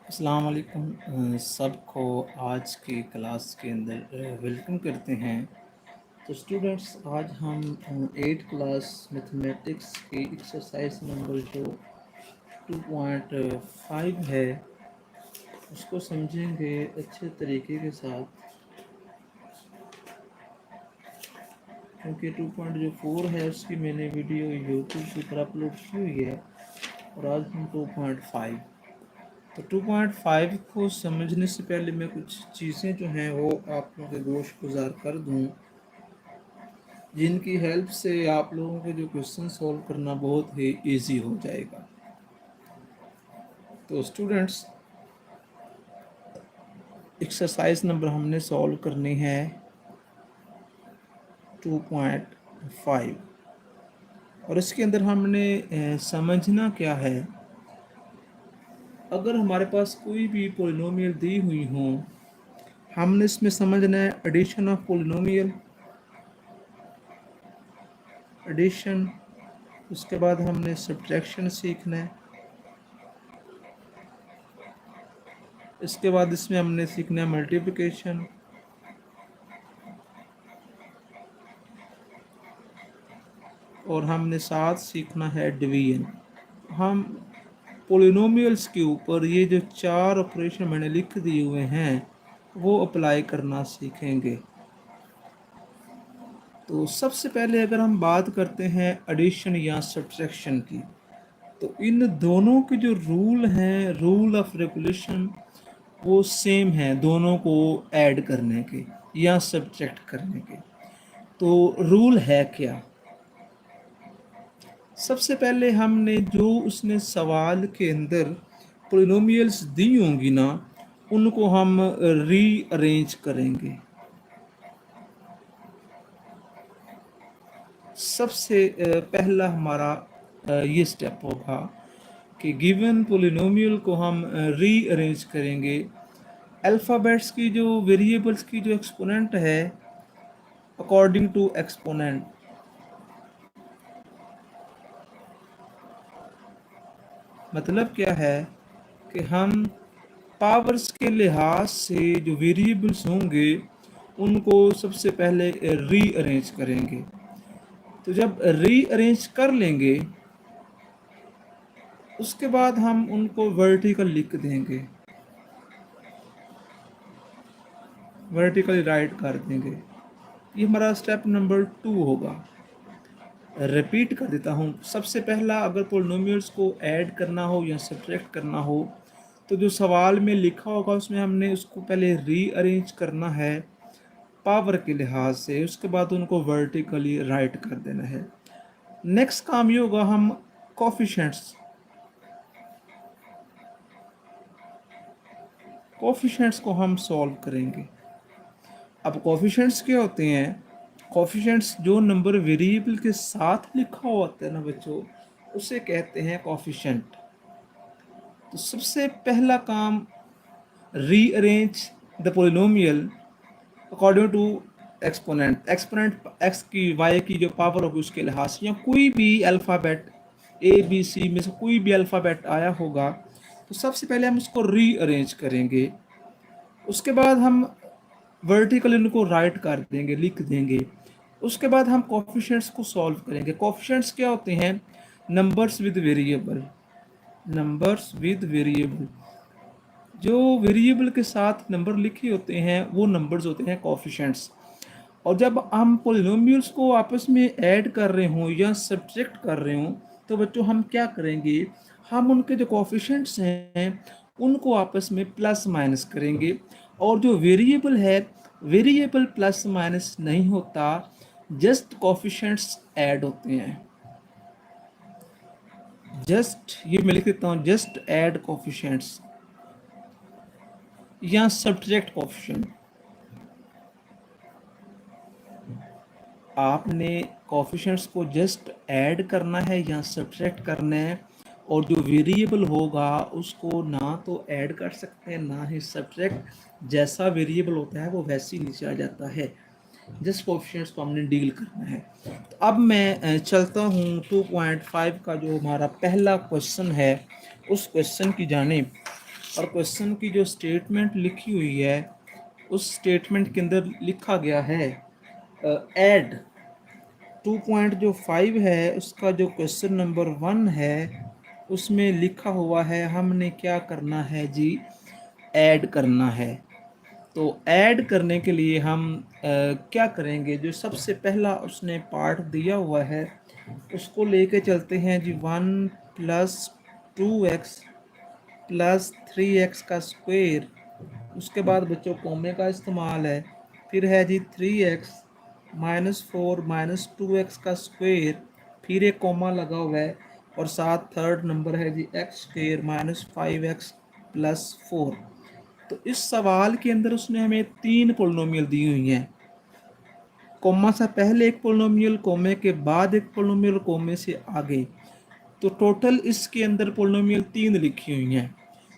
अस्सलाम वालेकुम सबको आज की क्लास के अंदर वेलकम करते हैं। तो स्टूडेंट्स आज हम 8 क्लास मैथमेटिक्स की एक्सरसाइज नंबर जो 2.5 है उसको समझेंगे अच्छे तरीके के साथ, क्योंकि 2.4 है उसकी मैंने वीडियो यूट्यूब के ऊपर अपलोड की हुई है और आज हम 2.5। तो 2.5 को समझने से पहले मैं कुछ चीज़ें जो हैं वो आप लोगों के गोश गुजार कर दूं, जिनकी हेल्प से आप लोगों के जो क्वेश्चन सॉल्व करना बहुत ही इजी हो जाएगा। तो स्टूडेंट्स एक्सरसाइज नंबर हमने सॉल्व करनी है 2.5 और इसके अंदर हमने समझना क्या है। अगर हमारे पास कोई भी पोलिनोमियल दी हुई हो, हमने इसमें समझना है एडिशन ऑफ पोलिनोमियल, एडिशन। उसके बाद हमने सब्ट्रैक्शन सीखना है। इसके बाद इसमें हमने सीखना है मल्टीप्लिकेशन, और हमने साथ सीखना है डिवीजन। हम पोलिनोमियल्स के ऊपर ये जो 4 ऑपरेशन मैंने लिख दिए हुए हैं वो अप्लाई करना सीखेंगे। तो सबसे पहले अगर हम बात करते हैं एडिशन या सब्ट्रैक्शन की, तो इन दोनों के जो रूल हैं, रूल ऑफ रेगुलेशन, वो सेम हैं दोनों को ऐड करने के या सब्ट्रैक्ट करने के। तो रूल है क्या? सबसे पहले हमने जो उसने सवाल के अंदर पोलिनोमियल्स दी होंगी ना, उनको हम रीअरेंज करेंगे। सबसे पहला हमारा ये स्टेप होगा कि गिवन पोलिनोमियल को हम रीअरेंज करेंगे। अल्फ़ाबेट्स की जो वेरिएबल्स की जो एक्सपोनेंट है, अकॉर्डिंग टू एक्सपोनेंट, मतलब क्या है कि हम पावर्स के लिहाज से जो वेरिएबल्स होंगे उनको सबसे पहले रीअरेंज करेंगे। तो जब रीअरेंज कर लेंगे उसके बाद हम उनको वर्टिकल लिख देंगे, वर्टिकली राइट कर देंगे। ये हमारा स्टेप नंबर 2 होगा। रिपीट कर देता हूँ। सबसे पहला, अगर पोलिनोमियल्स को ऐड करना हो या सब्ट्रैक्ट करना हो तो जो सवाल में लिखा होगा उसमें हमने उसको पहले रीअरेंज करना है पावर के लिहाज से, उसके बाद उनको वर्टिकली राइट कर देना है। नेक्स्ट काम ये होगा, हम कोफिशिएंट्स को हम सॉल्व करेंगे। अब कोफिशिएंट्स क्या होते हैं? कोफिशिएंट्स जो नंबर वेरिएबल के साथ लिखा होता है ना बच्चों, उसे कहते हैं कोफिशिएंट। तो सबसे पहला काम, rearrange the polynomial according to exponent. Exponent x की वाई की जो पावर होगी उसके लिहाज से, या कोई भी अल्फ़ाबेट ए बी सी में से कोई भी अल्फ़ाबेट आया होगा तो सबसे पहले हम उसको रीअरेंज करेंगे। उसके बाद हम वर्टिकली उनको राइट कर देंगे, लिख देंगे। उसके बाद हम कोफिशिएंट्स को सॉल्व करेंगे। कोफिशिएंट्स क्या होते हैं? Numbers with variable, numbers with variable. जो वेरिएबल के साथ नंबर लिखे होते हैं वो नंबर्स होते हैं कोफिशिएंट्स। और जब हम पोलिनोमियल्स को आपस में ऐड कर रहे हों या सब्ट्रैक्ट कर रहे हों तो बच्चों हम क्या करेंगे? हम उनके जो कोफिशिएंट्स हैं उनको आपस में प्लस माइनस करेंगे। और जो वेरिएबल है, वेरिएबल प्लस माइनस नहीं होता, जस्ट कोफिशिएंट्स ऐड होते हैं। जस्ट, ये मैं लिख देता हूँ, जस्ट ऐड कोफिशिएंट्स या सब्ट्रैक्ट कोफिशिएंट। आपने कोफिशिएंट्स को जस्ट ऐड करना है या सब्ट्रैक्ट करना है, और जो वेरिएबल होगा उसको ना तो ऐड कर सकते हैं ना ही सब्ट्रैक्ट। जैसा वेरिएबल होता है वो वैसे ही नीचे आ जाता है। जस्ट कोफिशिएंट्स को हमने डील करना है। तो अब मैं चलता हूँ 2.5 का जो हमारा पहला क्वेश्चन है उस क्वेश्चन की जानिब। और क्वेश्चन की जो स्टेटमेंट लिखी हुई है उस स्टेटमेंट के अंदर लिखा गया है ऐड 2.5 है उसका जो क्वेश्चन नंबर 1 है उसमें लिखा हुआ है हमने क्या करना है जी, ऐड करना है। तो ऐड करने के लिए हम क्या करेंगे, जो सबसे पहला उसने पार्ट दिया हुआ है उसको लेके चलते हैं जी। 1 प्लस 2x प्लस 3x का स्क्वायर, उसके बाद बच्चों कोमे का इस्तेमाल है, फिर है जी 3x माइनस 4 माइनस 2x का स्क्वायर, फिर एक कोमा लगा हुआ है, और साथ थर्ड नंबर है जी x square minus 5x plus 4। तो इस सवाल के अंदर उसने हमें 3 पोलिनोमियल दी हुई हैं, कोमा से पहले एक पोलिनोमियल, कोमे के बाद एक पोलिनोमियल, कोमे से आगे। तो टोटल इसके अंदर पोलिनोमियल 3 लिखी हुई हैं।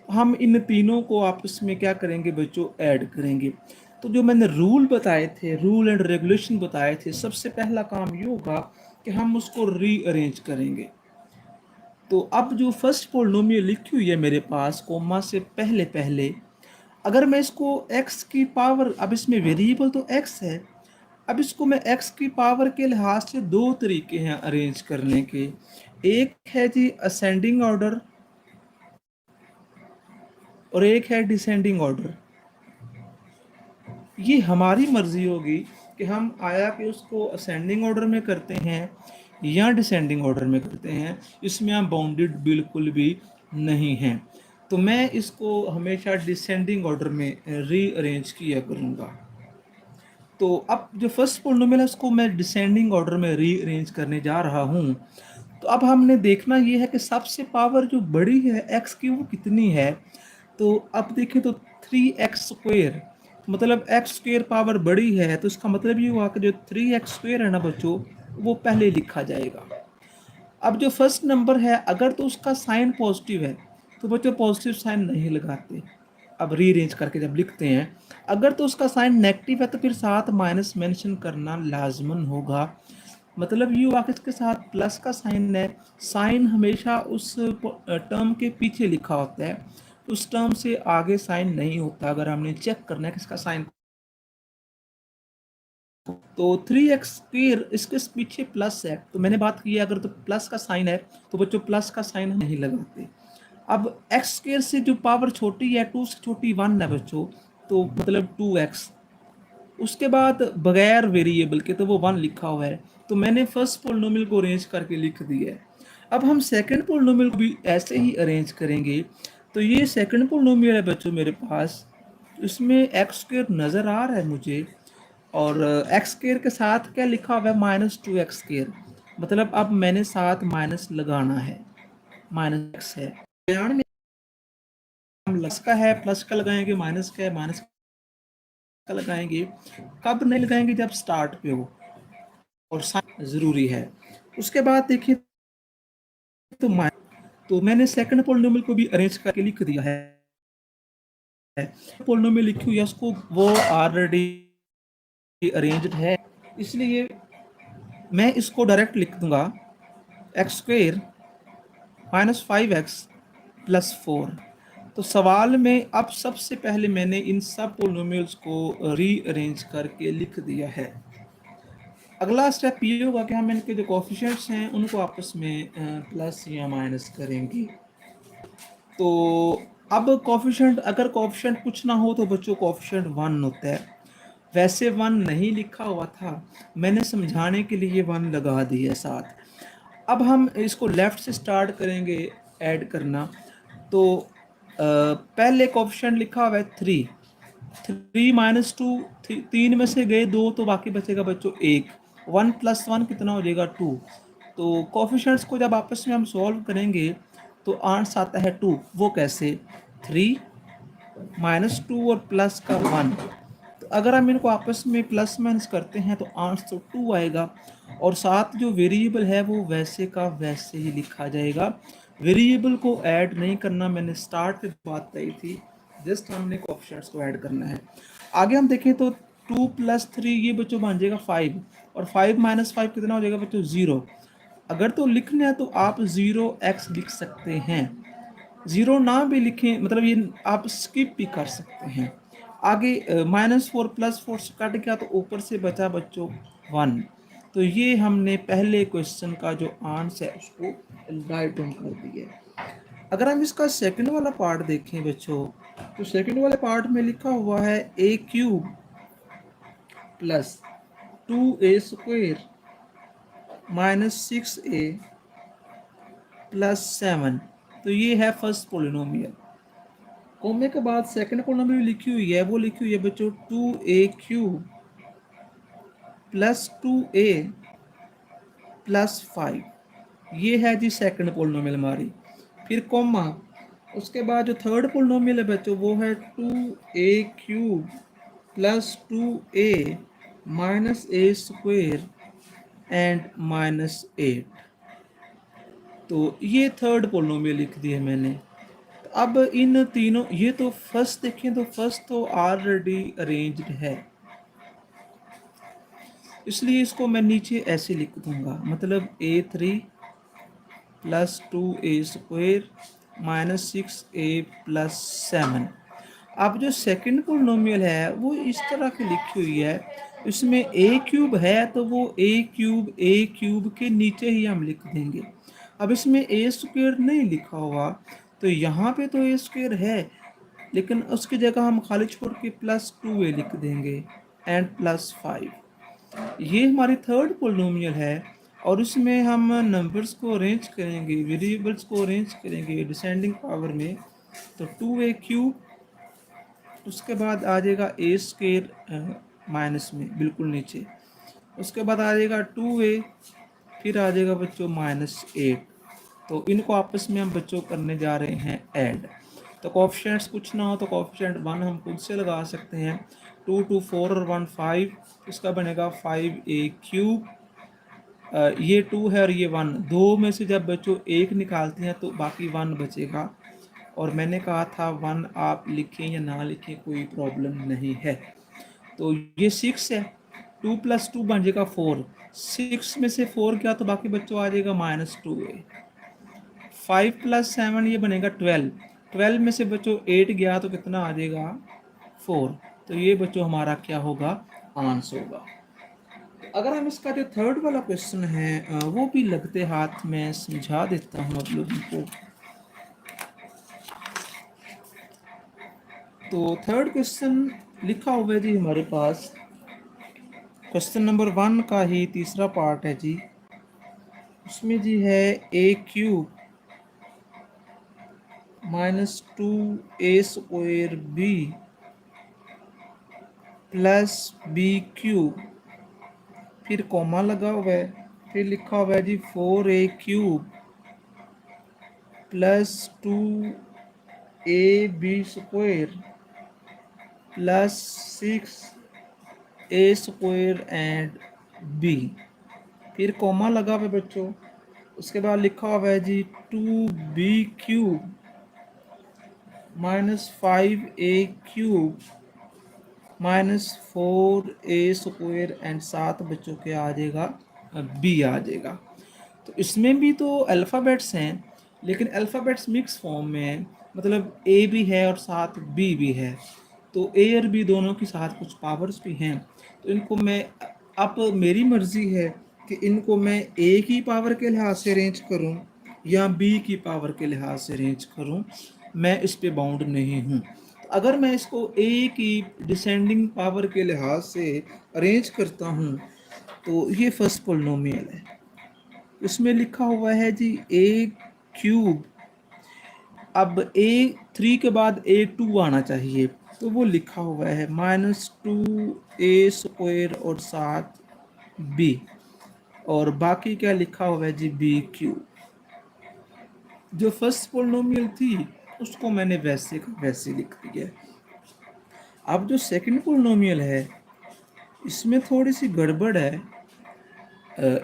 हम इन तीनों को आपस में क्या करेंगे बच्चों, ऐड करेंगे। तो जो मैंने रूल बताए थे, रूल एंड रेगुलेशन बताए थे, सबसे पहला काम ये होगा कि हम उसको रीअरेंज करेंगे। तो अब जो फर्स्ट पोलिनोमियल लिखी हुई है मेरे पास कोमा से पहले पहले, अगर मैं इसको x की पावर, अब इसमें वेरिएबल तो x है, अब इसको मैं x की पावर के लिहाज से 2 तरीके हैं अरेंज करने के। एक है जी असेंडिंग ऑर्डर और एक है डिसेंडिंग ऑर्डर। ये हमारी मर्जी होगी कि हम आया कि उसको असेंडिंग ऑर्डर में करते हैं या डिसेंडिंग ऑर्डर में करते हैं, इसमें हम बाउंडेड बिल्कुल भी नहीं हैं। तो मैं इसको हमेशा डिसेंडिंग ऑर्डर में रीअरेंज किया करूँगा। तो अब जो फर्स्ट पोलिनोमियल है उसको मैं डिसेंडिंग ऑर्डर में रीअरेंज करने जा रहा हूँ। तो अब हमने देखना ये है कि सबसे पावर जो बड़ी है एक्स की वो कितनी है। तो अब देखें तो 3x स्क्वेयर, मतलब एक्स स्क्वेयर पावर बड़ी है, तो इसका मतलब ये हुआ कि जो 3x स्क्वेयर है ना बच्चों, वो पहले लिखा जाएगा। अब जो फर्स्ट नंबर है अगर तो उसका साइन पॉजिटिव है तो बच्चों पॉजिटिव साइन नहीं लगाते। अब रीअरेंज करके जब लिखते हैं, अगर तो उसका साइन नेगेटिव है तो फिर साथ माइनस मेंशन करना लाजमन होगा। मतलब ये हुआ कि इसके साथ प्लस का साइन है, साइन हमेशा उस टर्म के पीछे लिखा होता है, उस टर्म से आगे साइन नहीं होता। अगर हमने चेक करना है कि इसका साइन, तो 3x स्क्वायर इसके पीछे प्लस है, तो मैंने बात की है अगर तो प्लस का साइन है तो बच्चों प्लस का साइन हम नहीं लगाते। अब एक्स स्क्वायर से जो पावर छोटी है, 2 से छोटी 1 है बच्चों, तो मतलब 2x। उसके बाद बगैर वेरिएबल के तो वो 1 लिखा हुआ है, तो मैंने फर्स्ट पोलिनोमियल को अरेंज करके लिख दिया है। अब हम सेकंड पोलिनोमियल को भी ऐसे ही अरेंज करेंगे। तो ये सेकंड पोलिनोमियल है बच्चों मेरे पास, इसमें एक्स स्क्वायर नज़र आ रहा है मुझे, और एक्स स्क्वायर के साथ क्या लिखा हुआ है, माइनस 2x स्क्वायर। मतलब अब मैंने साथ माइनस लगाना है, माइनस एक्स है, ध्यान में हम प्लस का है प्लस का लगाएंगे, माइनस का है माइनस का लगाएंगे। कब नहीं लगाएंगे, जब स्टार्ट पे हो, और साइन ज़रूरी है। उसके बाद देखिए तो तो मैंने सेकंड पोलिनोमियल को भी अरेंज करके लिख दिया है। पोलिनोमियल लिखी हुई है उसको, वो ऑलरेडी अरेंज्ड है, इसलिए मैं इसको डायरेक्ट लिख दूंगा x square minus 5x plus 4। तो सवाल में अब सबसे पहले मैंने इन सब पोलिनोमियल्स को रीअरेंज करके लिख दिया है। अगला स्टेप ये होगा कि हम इनके जो कोफिशिएंट्स हैं उनको आपस में प्लस या माइनस करेंगे। तो अब कोफिशिएंट, अगर कोफिशिएंट कुछ ना हो तो बच्चों कोफिशिएंट 1 होता है। वैसे 1 नहीं लिखा हुआ था, मैंने समझाने के लिए 1 लगा दिया साथ। अब हम इसको लेफ़्ट से स्टार्ट करेंगे ऐड करना। तो पहले कोफिशिएंट लिखा हुआ है 3, 3 माइनस 2, 3 में से गए 2 तो बाकी बचेगा बच्चों 1, 1 प्लस 1 कितना हो जाएगा 2। तो कोफिशिएंट्स को जब आपस में हम सॉल्व करेंगे तो आंसर आता है 2। वो कैसे, 3 माइनस 2 और प्लस का 1। तो अगर हम इनको आपस में प्लस माइनस करते हैं तो आंसर तो 2 आएगा, और साथ जो वेरिएबल है वो वैसे का वैसे ही लिखा जाएगा। वेरिएबल को ऐड नहीं करना, मैंने स्टार्ट पे बात कही थी, जस्ट हमने कोएफिशिएंट्स को ऐड करना है। आगे हम देखें तो 2 प्लस 3 ये बच्चों बन जाएगा 5, और 5 माइनस 5 कितना हो जाएगा बच्चों 0। अगर तो लिखना है तो आप 0x लिख सकते हैं, ज़ीरो ना भी लिखें, मतलब ये आप स्किप भी कर सकते हैं। आगे -4 +4 से कट गया तो ऊपर से बचा बच्चों 1। तो ये हमने पहले क्वेश्चन का जो आंसर है उसको राइट डाउन कर दिया। अगर हम इसका सेकंड वाला पार्ट देखें बच्चों, तो सेकंड वाले पार्ट में लिखा हुआ है a³ + 2a² -6a + 7। तो ये है फर्स्ट पोलिनोमियल। कोमे के बाद सेकंड पोलिनोमियल लिखी हुई है, वो लिखी हुई है बच्चों 2a³ + 2a + 5। ये है जी सेकंड पोलिनोमियल हमारी। फिर कोमा, उसके बाद जो थर्ड पोलिनोमियल है बच्चों वो है 2a³ + 2a -a² एंड -8। तो ये थर्ड पोलिनोमियल लिख दिए मैंने। तो अब इन तीनों, ये तो फर्स्ट देखें तो फर्स्ट तो ऑलरेडी अरेंज्ड है, इसलिए इसको मैं नीचे ऐसे लिख दूंगा, मतलब a³ + 2a² -6a + 7। अब जो सेकंड पोलिनोमियल है वो इस तरह की लिखी हुई है, इसमें a³ है तो वो a³ के नीचे ही हम लिख देंगे। अब इसमें a² नहीं लिखा हुआ, तो यहाँ पे तो a² है, लेकिन उसकी जगह हम खाली छोड़ के +2a लिख देंगे एंड +5। ये हमारी थर्ड पोलिनोमियल है, और इसमें हम नंबर्स को अरेंज करेंगे, वेरिएबल्स को अरेंज करेंगे डिसेंडिंग पावर में। तो 2a³, उसके बाद आ जाएगा a² माइनस में बिल्कुल नीचे, उसके बाद आ जाएगा 2a, फिर आ जाएगा बच्चों -8। तो इनको आपस में हम बच्चों करने जा रहे हैं ऐड। तो कोएफिशिएंट्स कुछ ना हो तो कोएफिशिएंट 1 हम खुद से लगा सकते हैं। 2 2 4 और 1 5, इसका बनेगा 5a³। ये 2 है और ये 1, दो में से जब बच्चों एक निकालते हैं तो बाकी 1 बचेगा। और मैंने कहा था 1 आप लिखें या ना लिखें कोई प्रॉब्लम नहीं है। तो ये 6 है, 2 + 2 बन जाएगा 4, 6 में से 4 गया तो बाकी बच्चों आ जाएगा -2a। 5 + 7 ये बनेगा 12, 12 में से बच्चों 8 गया तो कितना आ जाएगा 4। तो ये बच्चों हमारा क्या होगा, आंसर होगा। अगर हम इसका जो थर्ड वाला क्वेश्चन है वो भी लगते हाथ में समझा देता हूँ आप लोगों को। तो थर्ड क्वेश्चन लिखा हुआ है जी हमारे पास, क्वेश्चन नंबर 1 का ही तीसरा पार्ट है जी। उसमें जी है a³ -2a² + b³, फिर कॉमा लगा हुआ है, फिर लिखा हुआ है जी 4a³ + 2ab² +6a² and b, फिर कॉमा लगा हुआ है बच्चों। उसके बाद लिखा हुआ है जी 2b³ -5a³ -4a² एंड साथ बच्चों के आ जाएगा b आ जाएगा। तो इसमें भी तो अल्फ़ाबेट्स हैं, लेकिन अल्फ़ाबेट्स मिक्स फॉर्म में है, मतलब a भी है और साथ b भी है। तो a और b दोनों के साथ कुछ पावर्स भी हैं। तो इनको मैं, अब मेरी मर्ज़ी है कि इनको मैं a की पावर के लिहाज से अरेंज करूं या b की पावर के लिहाज से अरेंज करूं, मैं इस पे बाउंड नहीं हूं। तो अगर मैं इसको a की डिसेंडिंग पावर के लिहाज से अरेंज करता हूं, तो ये फर्स्ट पोलिनोमियल है। इसमें लिखा हुआ है जी a³, अब a3 के बाद a2 आना चाहिए, तो वो लिखा हुआ है -2a² और साथ b, और बाकी क्या लिखा हुआ है जी b³। जो फर्स्ट पोलिनोमियल थी उसको मैंने वैसे का वैसे लिख दिया। अब जो सेकंड पोलिनोमियल है इसमें थोड़ी सी गड़बड़ है।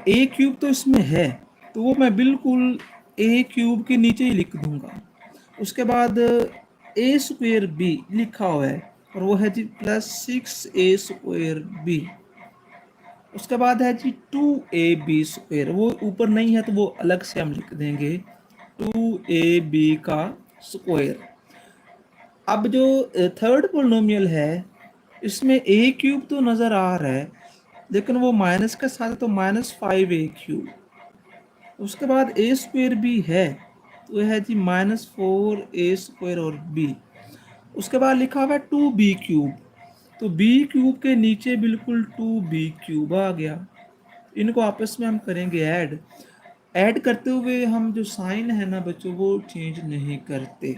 a³ तो इसमें है, तो वो मैं बिल्कुल a³ के नीचे ही लिख दूंगा। उसके बाद a² लिखा हुआ है और वो है जी +6a², उसके बाद है जी 2ab², वो ऊपर नहीं है तो वो अलग से हम लिख देंगे 2ab²। स्क्वायर। अब जो थर्ड पोलिनोमियल है इसमें ए क्यूब तो नज़र आ रहा है, लेकिन वो माइनस के साथ है तो -5a³। उसके बाद ए स्क्वायर भी है, तो यह है जी -4a² और बी। उसके बाद लिखा हुआ है 2b³, तो b³ के नीचे बिल्कुल 2b³ आ गया। इनको आपस में हम करेंगे ऐड करते हुए हम जो साइन है ना बच्चों वो चेंज नहीं करते।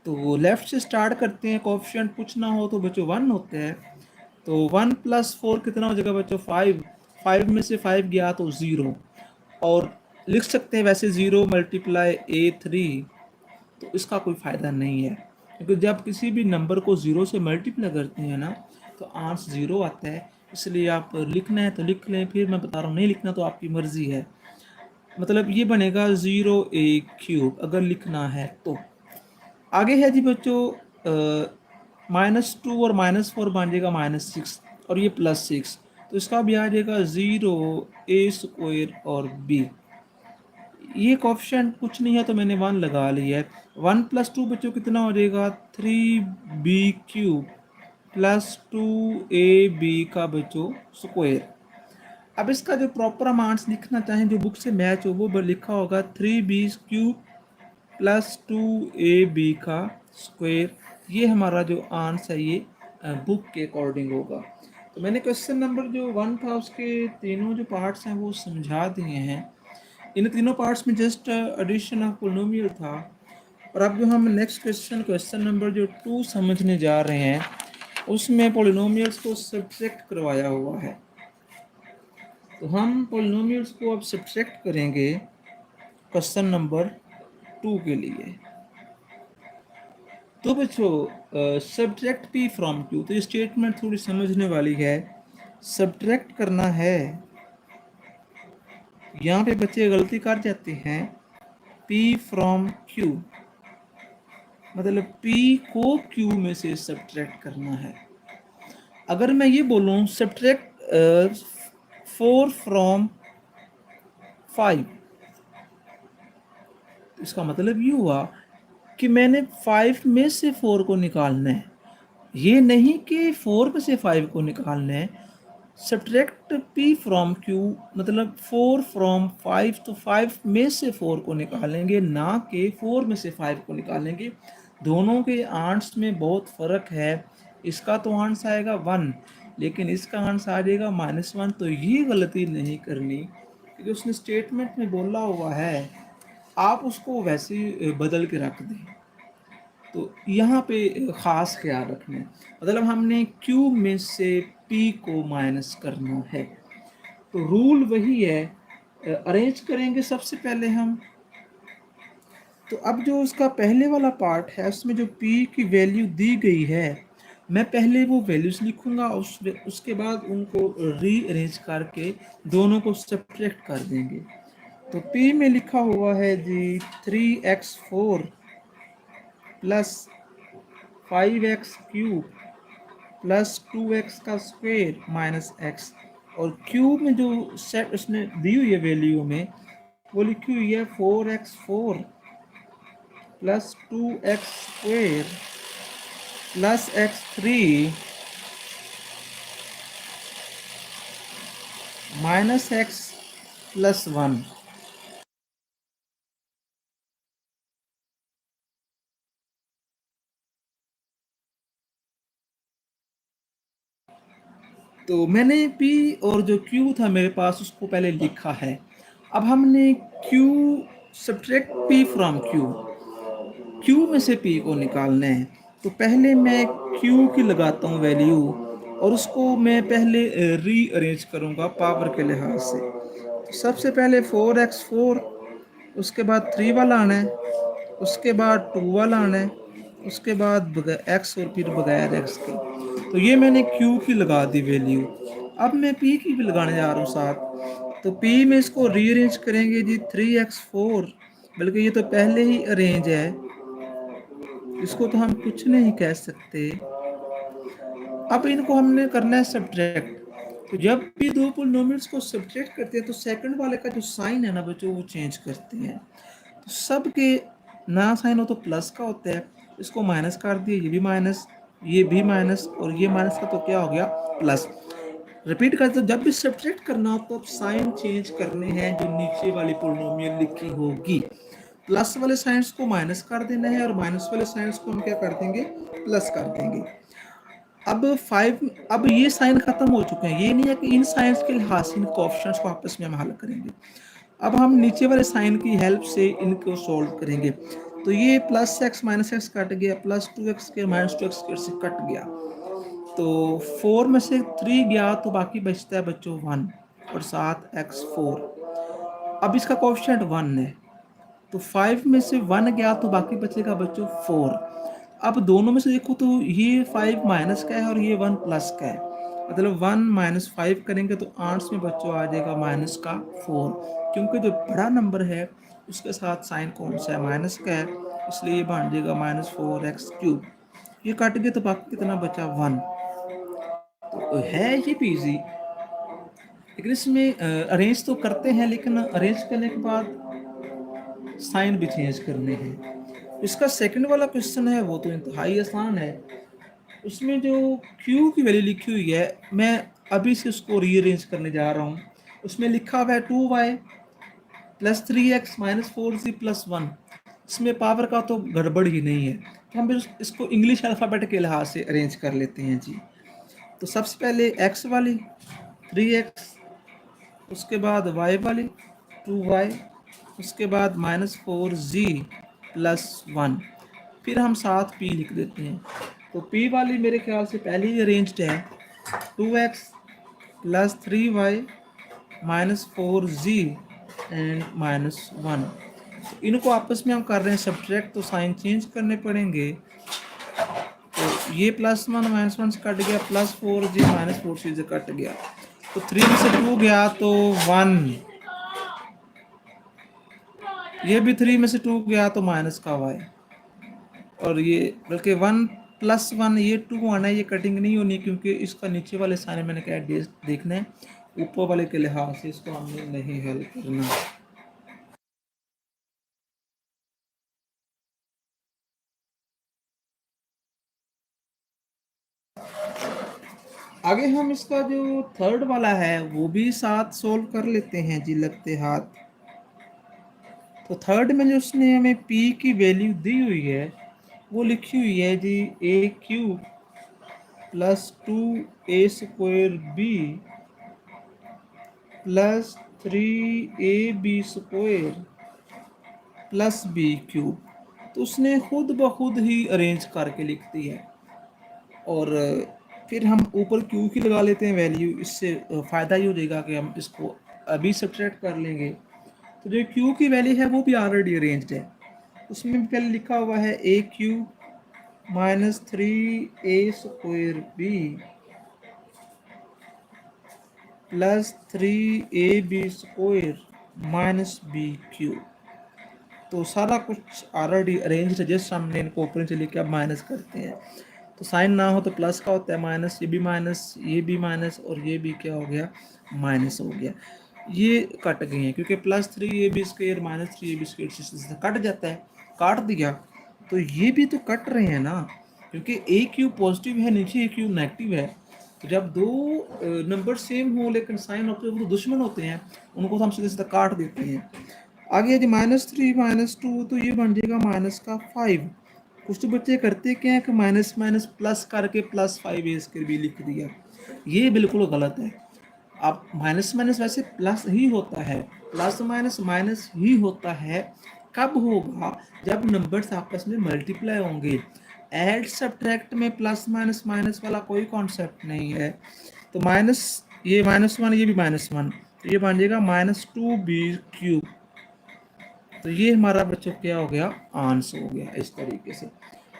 तो लेफ्ट से स्टार्ट करते हैं। कोएफिशिएंट पूछना हो तो बच्चों 1 होते हैं, तो 1 + 4 कितना हो जाएगा बच्चों 5। 5 में से 5 गया तो 0, और लिख सकते हैं वैसे 0 × a3, तो इसका कोई फ़ायदा नहीं है, क्योंकि जब किसी भी नंबर को 0 से मल्टीप्लाई करते हैं ना तो आंसर 0 आता है। इसलिए आप लिखना है तो लिख लें, फिर मैं बता रहा हूँ नहीं लिखना तो आपकी मर्ज़ी है। मतलब ये बनेगा 0a³ अगर लिखना है तो। आगे है जी बच्चों -2 और -4 बन जाएगा -6, और ये +6, तो इसका भी आ जाएगा 0a² और b। ये कोएफिशिएंट कुछ नहीं है तो मैंने 1 लगा लिया है। 1 + 2 बच्चों कितना हो जाएगा 3b³ + 2ab का बच्चों स्क्वायर। अब इसका जो प्रॉपर हम आंसर लिखना चाहें जो बुक से मैच हो वो लिखा होगा 3b³ + 2ab का स्क्वायर। ये हमारा जो आंसर है ये बुक के अकॉर्डिंग होगा। तो मैंने क्वेश्चन नंबर जो 1 था उसके तीनों जो पार्ट्स हैं वो समझा दिए हैं। इन तीनों पार्ट्स में जस्ट एडिशन ऑफ पोलिनोमियल था। और अब जो हम नेक्स्ट क्वेश्चन नंबर जो 2 समझने जा रहे हैं उसमें पोलिनोमियल्स को सब्ट्रैक्ट करवाया हुआ है। तो हम पोलिनोमियल्स को अब सब्ट्रैक्ट करेंगे क्वेश्चन नंबर 2 के लिए। तो बच्चों सब्ट्रैक्ट p फ्रॉम q, तो ये स्टेटमेंट थोड़ी समझने वाली है। सब्ट्रैक्ट करना है, यहाँ पे बच्चे गलती कर जाते हैं। p फ्रॉम q मतलब p को q में से सब्ट्रैक्ट करना है। अगर मैं ये बोलूँ सब्ट्रैक्ट 4 फ्रॉम 5, इसका मतलब ये हुआ कि मैंने 5 में से 4 को निकालना है, ये नहीं कि 4 में से 5 को निकालना है। सब्ट्रैक्ट p फ्रॉम q मतलब 4 फ्रॉम 5, तो 5 में से 4 को निकालेंगे, ना कि 4 में से 5 को निकालेंगे। दोनों के आंसर में बहुत फ़र्क है। इसका तो आंसर आएगा 1, लेकिन इसका आंसर आ जाएगा -1। तो ये गलती नहीं करनी, क्योंकि उसने स्टेटमेंट में बोला हुआ है, आप उसको वैसे ही बदल के रख दें। तो यहाँ पे ख़ास ख्याल रखना है, मतलब हमने Q में से P को माइनस करना है। तो रूल वही है, अरेंज करेंगे सबसे पहले हम। तो अब जो उसका पहले वाला पार्ट है उसमें जो P की वैल्यू दी गई है, मैं पहले वो वैल्यूज़ लिखूँगा, उसके बाद उनको रीअरेंज करके दोनों को सब्ट्रैक्ट कर देंगे। तो P में लिखा हुआ है जी 3x4 + 5x³ + 2x का स्क्वायर -x, और क्यूब में जो सेट उसने दी हुई है वैल्यू में वो लिखी हुई है 4x4 + 2x² + x3 -x + 1। तो मैंने P और जो Q था मेरे पास उसको पहले लिखा है। अब हमने Q subtract P from Q में से P को निकालना है। तो पहले मैं Q की लगाता हूँ वैल्यू, और उसको मैं पहले रीअरेंज करूँगा पावर के लिहाज से। तो सबसे पहले 4x4, उसके बाद 3 वाला आना है, उसके बाद 2 वाला आना है, उसके बाद x और फिर बगैर x के। तो ये मैंने Q की लगा दी वैल्यू। अब मैं P की भी लगाने जा रहा हूँ साथ। तो P में इसको रीअरेंज करेंगे जी 3x4, बल्कि ये तो पहले ही अरेंज है, इसको तो हम कुछ नहीं कह सकते। अब इनको हमने करना है सब्ट्रैक्ट। तो जब भी दो पोलिनोमियल्स को सब्ट्रैक्ट करते हैं तो सेकंड वाले का जो साइन है ना बच्चों वो चेंज करते हैं। तो सब के ना साइन हो तो प्लस का होता है, इसको माइनस कर दिए, ये भी माइनस, ये भी माइनस, और ये माइनस का तो क्या हो गया प्लस। रिपीट करते जब भी सब्ट्रैक्ट करना हो तो साइन चेंज करने हैं जो नीचे वाली पोलिनोमियल लिखी होगी। प्लस वाले साइंस को माइनस कर देना है और माइनस वाले साइंस को हम क्या कर देंगे प्लस कर देंगे। अब 5, अब ये साइन खत्म हो चुके हैं, ये नहीं है कि इन साइंस के लिहाज से इन कोएफिशिएंट्स को आपस में हम हल करेंगे। अब हम नीचे वाले साइन की हेल्प से इनको सॉल्व करेंगे। तो ये plus x minus x cut गया, प्लस 2x के माइनस 2x से कट गया, तो 4 में से 3 गया तो बाकी बचता है बच्चों 1 और साथ x4। अब इसका कोएफिशिएंट 1 है, तो 5 में से 1 गया तो बाकी बचेगा बच्चों 4। अब दोनों में से देखो तो ये 5 माइनस का है और ये 1 प्लस का है, मतलब 1 माइनस 5 करेंगे तो आंसर में बच्चों आ जाएगा माइनस का 4, क्योंकि जो बड़ा नंबर है उसके साथ साइन कौन सा है माइनस का है, इसलिए ये बन जाएगा -4x³। ये कट गए तो बाकी कितना बचा 1। तो है ये भी इजी, लेकिन इसमें अरेंज तो करते हैं, लेकिन अरेंज करने के बाद साइन भी चेंज करने हैं। इसका सेकंड वाला क्वेश्चन है वो तो इंतहाई आसान है। उसमें जो q की वैल्यू लिखी हुई है, मैं अभी से उसको रीअरेंज करने जा रहा हूँ। उसमें लिखा हुआ है 2y + 3x - 4z + 1। इसमें पावर का तो गड़बड़ ही नहीं है, तो हम इसको इंग्लिश अल्फ़ाबेट के लिहाज से अरेंज कर लेते हैं जी। तो सबसे पहले x वाली 3x, उसके बाद y वाली 2y, उसके बाद -4z + 1, फिर हम साथ p लिख देते हैं। तो p वाली मेरे ख्याल से पहले ही अरेंज्ड है, 2x + 3y -4z एंड -1। तो इनको आपस में हम कर रहे हैं सब्ट्रैक्ट, तो साइन चेंज करने पड़ेंगे। तो ये +1 -1 से कट गया, +4z -4z से कट गया, तो 3 में से 2 गया तो 1, ये भी 3 में से 2 गया तो माइनस का y, और ये बल्कि 1 + 1 ये 2 आना है, ये कटिंग नहीं होनी क्योंकि इसका नीचे वाले साइन मैंने क्या देखना है, ऊपर वाले के लिहाज से इसको हमने नहीं हल करना। आगे हम इसका जो थर्ड वाला है वो भी साथ सोल्व कर लेते हैं जी लगते हाथ। तो थर्ड में जो उसने हमें p की वैल्यू दी हुई है वो लिखी हुई है जी a³ + 2a² + 3ab² + b³। तो उसने खुद ब खुद ही अरेंज करके लिख दी है, और फिर हम ऊपर q की लगा लेते हैं वैल्यू। इससे फ़ायदा ये हो जाएगा कि हम इसको अभी सब्ट्रैक्ट कर लेंगे। तो जो q की वैल्यू है वो भी ऑलरेडी अरेंज्ड है, उसमें पहले लिखा हुआ है a³ - 3a² + 3ab² - b³। तो सारा कुछ ऑलरेडी अरेंज है, जस्ट हमने इनको ऊपर से लेके अब माइनस करते हैं। तो साइन ना हो तो प्लस का होता है माइनस, ये भी माइनस, ये भी माइनस, और ये भी क्या हो गया माइनस हो गया। ये कट गए हैं क्योंकि +3ab² -3ab² से कट जाता है, काट दिया। तो ये भी तो कट रहे हैं ना, क्योंकि a³ पॉजिटिव है, नीचे a³ नेगेटिव है। तो जब दो नंबर सेम हो लेकिन साइन होते हैं वो तो दुश्मन होते हैं, उनको तो हम सीधे सीधा काट देते हैं। आगे जी -3 - 2, तो ये बन जाएगा माइनस का 5। कुछ तो बच्चे करते क्या है कि माइनस माइनस प्लस करके +5a² भी लिख दिया, ये बिल्कुल गलत है। अब माइनस माइनस वैसे प्लस ही होता है, प्लस माइनस माइनस ही होता है। कब होगा? जब नंबर्स आपस में मल्टीप्लाई होंगे। ऐड सब्ट्रैक्ट में प्लस माइनस माइनस वाला कोई कॉन्सेप्ट नहीं है। तो माइनस, ये -1, ये भी -1, तो ये बन जाएगा -2b³। तो ये हमारा बच्चों क्या हो गया आंसर हो गया इस तरीके से।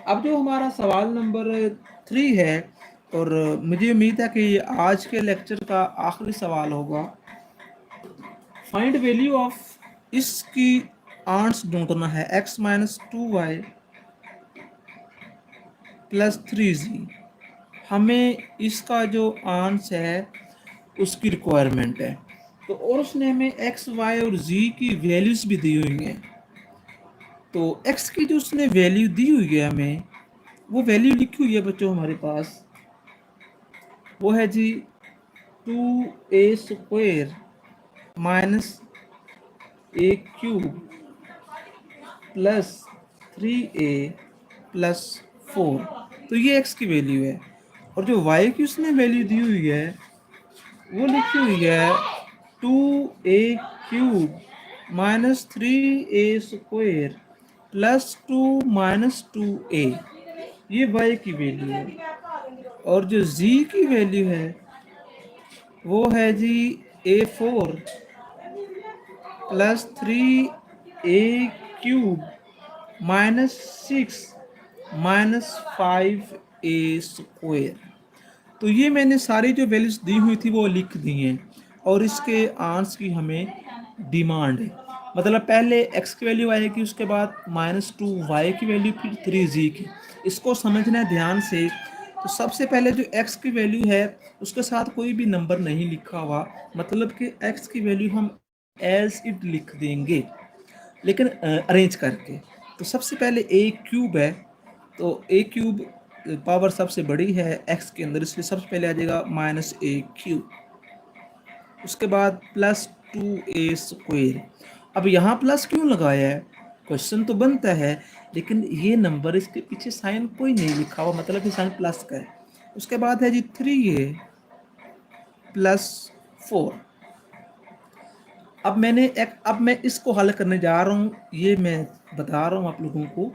अब जो हमारा सवाल नंबर 3 है, और मुझे उम्मीद है कि ये आज के लेक्चर का आखिरी सवाल होगा। फाइंड वैल्यू ऑफ, इसकी आंसर ढूंढना है x - 2y + 3z। हमें इसका जो आंसर है उसकी रिक्वायरमेंट है। तो और उसने हमें x, y और z की वैल्यूज भी दी हुई हैं। तो x की जो उसने वैल्यू दी हुई है हमें, वो वैल्यू लिखी हुई है बच्चों हमारे पास, वो है जी 2a² minus a³ plus 3a plus 4। तो ये x की वैल्यू है। और जो y की उसने वैल्यू दी हुई है वो लिखी हुई है 2a³ minus 3a² plus 2 minus 2a। ये y की वैल्यू है। और जो z की वैल्यू है वो है जी a4 plus 3a³ minus 6 minus 5a²। तो ये मैंने सारी जो वैल्यूज दी हुई थी वो लिख दी हैं और इसके आंसर की हमें डिमांड है। मतलब पहले x की वैल्यू आएगी, उसके बाद -2 y की वैल्यू, फिर 3z की। इसको समझना है ध्यान से। तो सबसे पहले जो x की वैल्यू है उसके साथ कोई भी नंबर नहीं लिखा हुआ, मतलब कि x की वैल्यू हम एज इट लिख देंगे, लेकिन अरेंज करके। तो सबसे पहले a³ है, तो a³ पावर सबसे बड़ी है x के अंदर, इसलिए सबसे पहले आ जाएगा -a³। उसके बाद +2a²। अब यहाँ प्लस क्यों लगाया है, क्वेश्चन तो बनता है, लेकिन ये नंबर इसके पीछे साइन कोई नहीं लिखा हुआ, मतलब कि साइन प्लस का है। उसके बाद है जी 3a प्लस 4। अब मैं इसको हल करने जा रहा हूँ, ये मैं बता रहा हूँ आप लोगों को।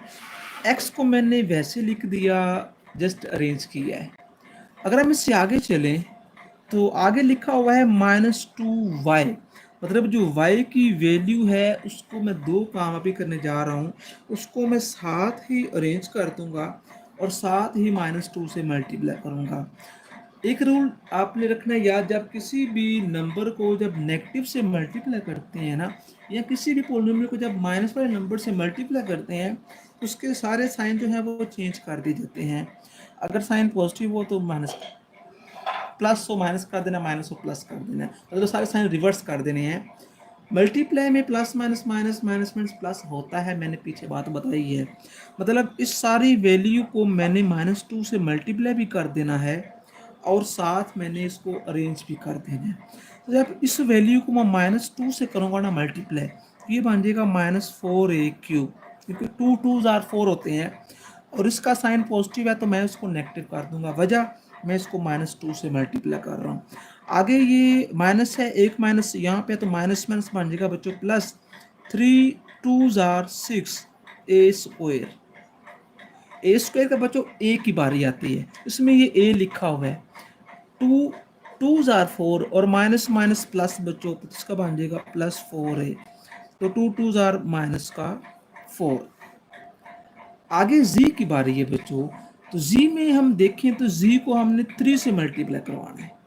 x को मैंने वैसे लिख दिया, जस्ट अरेंज किया है। अगर हम इससे आगे चलें तो आगे लिखा हुआ है -2y, मतलब जो y की वैल्यू है उसको मैं दो काम अभी करने जा रहा हूँ, उसको मैं साथ ही अरेंज कर दूंगा और साथ ही -2 से मल्टीप्लाई करूंगा। एक रूल आपने रखना है याद, जब किसी भी नंबर को जब नेगेटिव से मल्टीप्लाई करते हैं ना, या किसी भी पोलिनोमियल को जब माइनस वाले नंबर से मल्टीप्लाई करते हैं, तो उसके सारे साइन जो है वो चेंज कर दिए जाते हैं। अगर साइन पॉजिटिव हो तो माइनस, प्लस हो माइनस कर देना, माइनस हो प्लस कर देना, मतलब सारे साइन रिवर्स कर देने हैं। मल्टीप्लाई में plus minus minus minus minus plus होता है, मैंने पीछे बात बताई है। मतलब इस सारी वैल्यू को मैंने -2 से मल्टीप्लाई भी कर देना है और साथ मैंने इसको अरेंज भी कर देना है। तो जब इस वैल्यू को मैं -2 से करूँगा ना मल्टीप्लाई, ये बन जाएगा -4a³, क्योंकि 2 2 4 होते हैं और इसका साइन पॉजिटिव है तो मैं उसको नेगेटिव कर दूंगा, वजह मैं इसको -2 से मल्टीप्लाई कर रहा हूँ। आगे ये माइनस है, एक माइनस यहाँ पे, तो माइनस माइनस बन जाएगा बच्चों प्लस, 3 2 6 a²। a² का बच्चों a की बारी आती है, इसमें ये a लिखा हुआ है। 2 2 4 और माइनस माइनस प्लस बच्चों, तो इसका बन जाएगा +4a। तो 2 2 माइनस का 4। आगे z की बारी है बच्चों, तो z में हम देखें तो z को हमने 3 से मल्टीप्लाई करवाना है।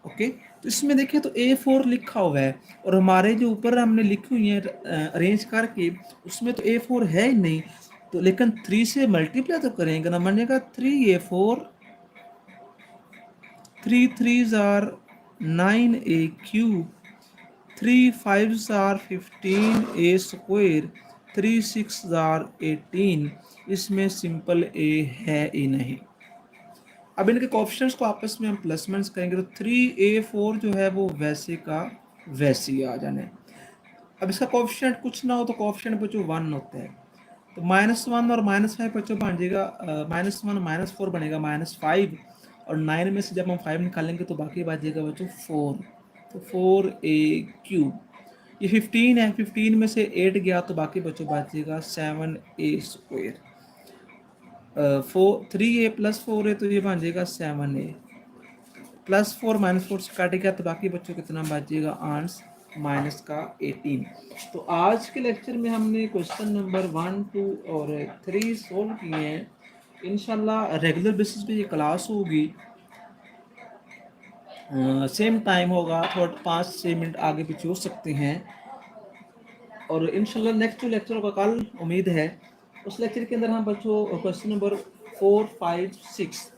ओके, तो इसमें देखें तो a4 लिखा हुआ है और हमारे जो ऊपर हमने लिखी हुई है अरेंज करके, उसमें तो a4 है ही नहीं, तो लेकिन 3 से मल्टीप्लाई तो करेंगे ना, बनेगा 3a4, 3 3 9a³, 3 5 15a², 3 6 18। इसमें सिंपल a है ही नहीं। अब इनके कोएफिशिएंट्स को आपस में हम प्लस माइनस करेंगे तो 3a4 जो है वो वैसे का वैसे ही आ जाना है। अब इसका कोएफिशिएंट कुछ ना हो तो कोएफिशिएंट बच्चों 1 होता है, तो -1 और -5 बच्चों बन जाएगा, -1 -4 बनेगा -5, और 9 में से जब हम 5 निकालेंगे तो बाकी बच जाएगा बच्चों 4, तो 4a³। ये 15 है, 15 में से 8 गया तो बाकी बच्चों बच जाएगा 7a²। 3a + 4a, तो ये बन जाएगा 7a, +4 -4 से काट गया तो बाकी बच्चों कितना बच जाएगा आंसर माइनस का 18। तो आज के लेक्चर में हमने क्वेश्चन नंबर 1 2 और 3 सोल्व किए हैं। इंशाल्लाह रेगुलर बेसिस पे ये क्लास होगी, सेम टाइम होगा, थोड़ा 5-6 मिनट आगे पीछे हो सकते हैं। और इंशाल्लाह नेक्स्ट जो लेक्चर होगा कल, उम्मीद है उस लेक्चर के अंदर हम बच्चों क्वेश्चन नंबर 4 5 6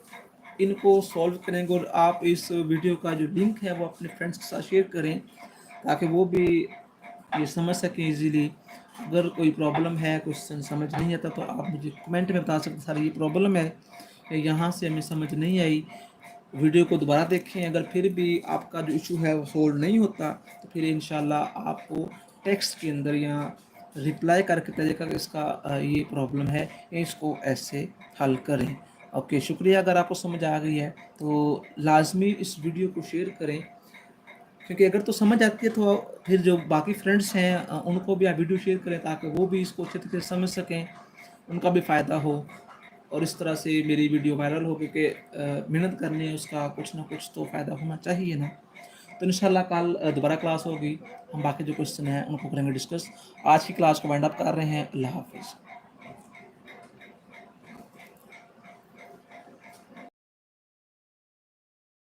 इनको सॉल्व करेंगे। और आप इस वीडियो का जो लिंक है वो अपने फ्रेंड्स के साथ शेयर करें ताकि वो भी ये समझ सकें इजीली। अगर कोई प्रॉब्लम है, क्वेश्चन समझ नहीं आता तो आप मुझे कमेंट में बता सकते हैं, सर ये प्रॉब्लम है या यहाँ से हमें समझ नहीं आई। वीडियो को दोबारा देखें, अगर फिर भी आपका जो इशू है वो सोल्व नहीं होता तो फिर इंशाल्लाह आपको टेक्स्ट के अंदर या रिप्लाई करके तरीका कि इसका ये प्रॉब्लम है, इसको ऐसे हल करें। ओके, शुक्रिया। अगर आपको समझ आ गई है तो लाजमी इस वीडियो को शेयर करें, क्योंकि अगर तो समझ आती है तो फिर जो बाकी फ्रेंड्स हैं उनको भी आप वीडियो शेयर करें ताकि वो भी इसको अच्छे तरीके से समझ सकें, उनका भी फ़ायदा हो और इस तरह से मेरी वीडियो वायरल हो, क्योंकि मेहनत करनी है उसका कुछ ना कुछ तो फ़ायदा होना चाहिए ना। तो इंशाल्लाह कल दोबारा क्लास होगी, हम बाकी जो क्वेश्चन हैं उनको करेंगे डिस्कस। आज की क्लास को वाइंड अप कर रहे हैं। अल्लाह हाफिज़।